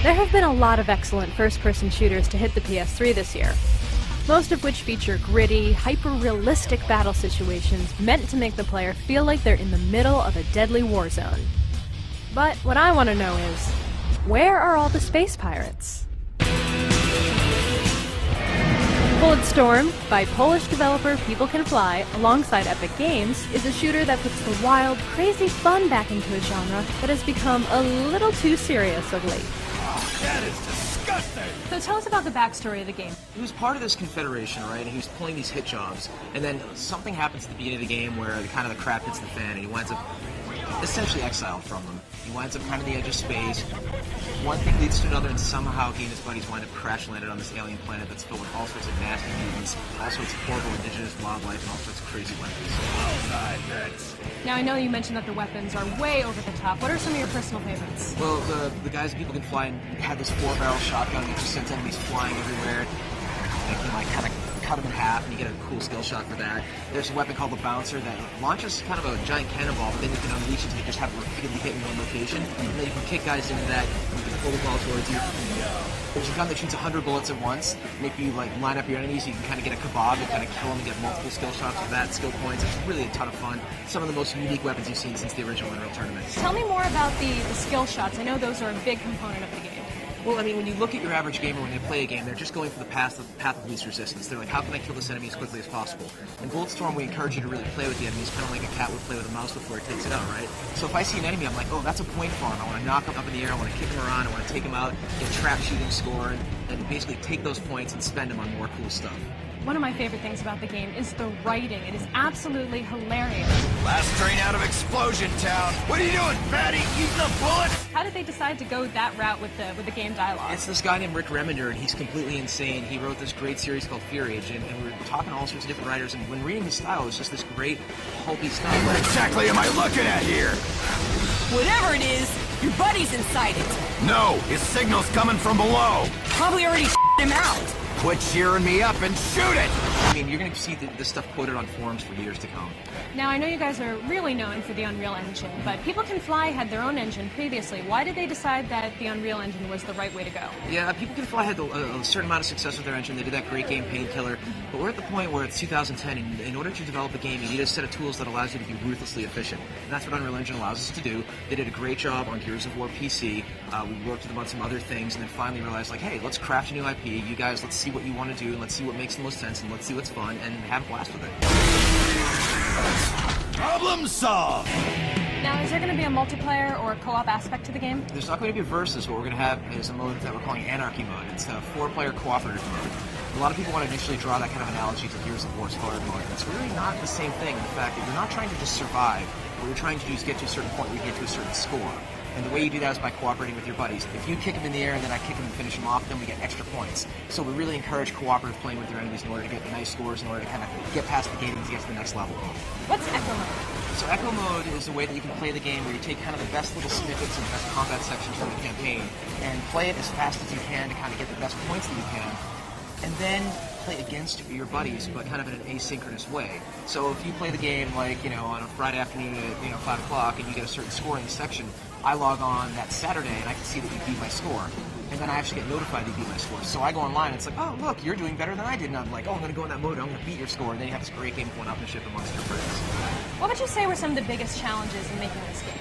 There have been a lot of excellent first-person shooters to hit the PS3 this year, most of which feature gritty, hyper-realistic battle situations meant to make the player feel like they're in the middle of a deadly war zone. But what I want to know is, where are all the space pirates? Bulletstorm, by Polish developer People Can Fly, alongside Epic Games, is a shooter that puts the wild, crazy fun back into a genre that has become a little too serious of late. That is disgusting! So tell us about the backstory of the game. He was part of this confederation, right, and he was pulling these hit jobs, and then something happens at the beginning of the game where the crap hits the fan, and he winds up essentially exiled from them. He winds up kind of the edge of space. One thing leads to another, and somehow he and his buddies wind up crash-landed on this alien planet that's filled with all sorts of nasty mutants, all sorts of horrible indigenous wildlife, and all sorts of crazy weapons. Now, I know you mentioned that the weapons are way over the top. What are some of your personal favorites? Well, the guys at People Can Fly had this 4-barrel shotgun that just sends enemies flying everywhere. You can kind of cut them in half, and you get a cool skill shot for that. There's a weapon called the Bouncer that launches kind of a giant cannonball, but then you can unleash it to just have it repeatedly hit in one location. And then you can kick guys into that, and you can pull the ball towards you. There's a gun that shoots 100 bullets at once. And if you line up your enemies, you can kind of get a kebab and kind of kill them and get multiple skill shots with that, skill points. It's really a ton of fun. Some of the most unique weapons you've seen since the original Unreal Tournament. Tell me more about the skill shots. I know those are a big component of the game. Well, I mean, when you look at your average gamer when they play a game, they're just going for the path of least resistance. They're like, how can I kill this enemy as quickly as possible? In Bulletstorm, we encourage you to really play with the enemies, kind of like a cat would play with a mouse before it takes it out, right? So if I see an enemy, I'm like, oh, that's a point farm. I want to knock him up in the air, I want to kick him around, I want to take him out, get trap shooting score, and basically take those points and spend them on more cool stuff. One of my favorite things about the game is the writing. It is absolutely hilarious. Last train out of Explosion Town. What are you doing, fatty? Eating a bullet? How did they decide to go that route with the game dialogue? It's this guy named Rick Remender, and he's completely insane. He wrote this great series called Fear Age, and we were talking to all sorts of different writers, and when reading his style, it's just this great, pulpy stuff. What exactly am I looking at here? Whatever it is, your buddy's inside it. No, his signal's coming from below. Probably already him out. Quit cheering me up and shoot it! I mean, you're going to see this stuff quoted on forums for years to come. Now, I know you guys are really known for the Unreal Engine, but People Can Fly had their own engine previously. Why did they decide that the Unreal Engine was the right way to go? Yeah, People Can Fly had a certain amount of success with their engine. They did that great game, Painkiller. But we're at the point where it's 2010, and in order to develop a game, you need a set of tools that allows you to be ruthlessly efficient. And that's what Unreal Engine allows us to do. They did a great job on Gears of War PC. We worked with them on some other things, and then finally realized, like, hey, let's craft a new IP. You guys, let's see what you want to do, and let's see what makes the most sense, and let's see what's fun, and have a blast with it. Problem solved! Now, is there going to be a multiplayer or a co-op aspect to the game? There's not going to be a versus. What we're going to have is a mode that we're calling Anarchy mode. It's a 4-player cooperative mode. A lot of people want to initially draw that kind of analogy to Gears of War's hard mode. It's really not the same thing. In fact, you're not trying to just survive. What you're trying to do is get to a certain point where you get to a certain score. And the way you do that is by cooperating with your buddies. If you kick them in the air and then I kick them and finish them off, then we get extra points. So we really encourage cooperative playing with your enemies in order to get nice scores, in order to kind of get past the gating to get to the next level. What's Echo Mode? So Echo Mode is a way that you can play the game where you take kind of the best little snippets and the best combat sections from the campaign and play it as fast as you can to kind of get the best points that you can, and then play against your buddies, but kind of in an asynchronous way. So if you play the game like, on a Friday afternoon at 5 o'clock and you get a certain score in the section, I log on that Saturday and I can see that you beat my score. And then I actually get notified that you beat my score. So I go online and it's like, oh, look, you're doing better than I did. And I'm like, oh, I'm going to go in that mode, I'm going to beat your score. And then you have this great game of one-upmanship amongst your friends. What would you say were some of the biggest challenges in making this game?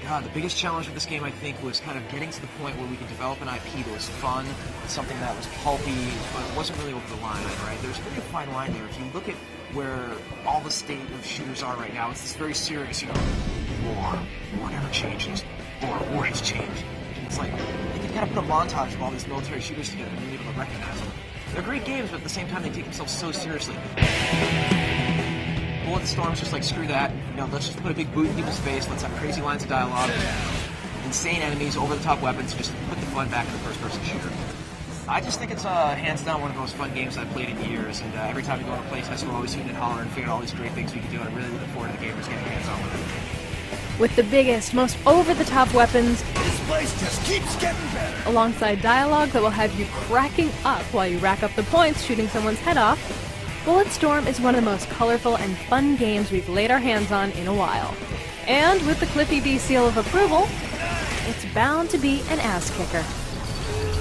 God, the biggest challenge with this game, I think, was kind of getting to the point where we could develop an IP that was fun, something that was pulpy, but it wasn't really over the line, right? There's really a fine line there. If you look at where all the state of shooters are right now, it's this very serious, war never changes, war has changed. It's like, you can kind of put a montage of all these military shooters together and be able to recognize them. They're great games, but at the same time, they take themselves so seriously. Bulletstorm's just like, screw that. Let's just put a big boot in people's face. Let's have crazy lines of dialogue, insane enemies, over-the-top weapons. Just put the fun back in the first-person shooter. I just think it's hands down one of the most fun games I've played in years. And every time we go to a playtest, we're always hooting and hollering and figuring out all these great things we can do. And I'm really looking forward to the gamers getting hands-on with it. With the biggest, most over-the-top weapons, This place just keeps getting better! alongside dialogue that will have you cracking up while you rack up the points shooting someone's head off, Bulletstorm is one of the most colorful and fun games we've laid our hands on in a while. And with the Cliffy B seal of approval, it's bound to be an ass kicker.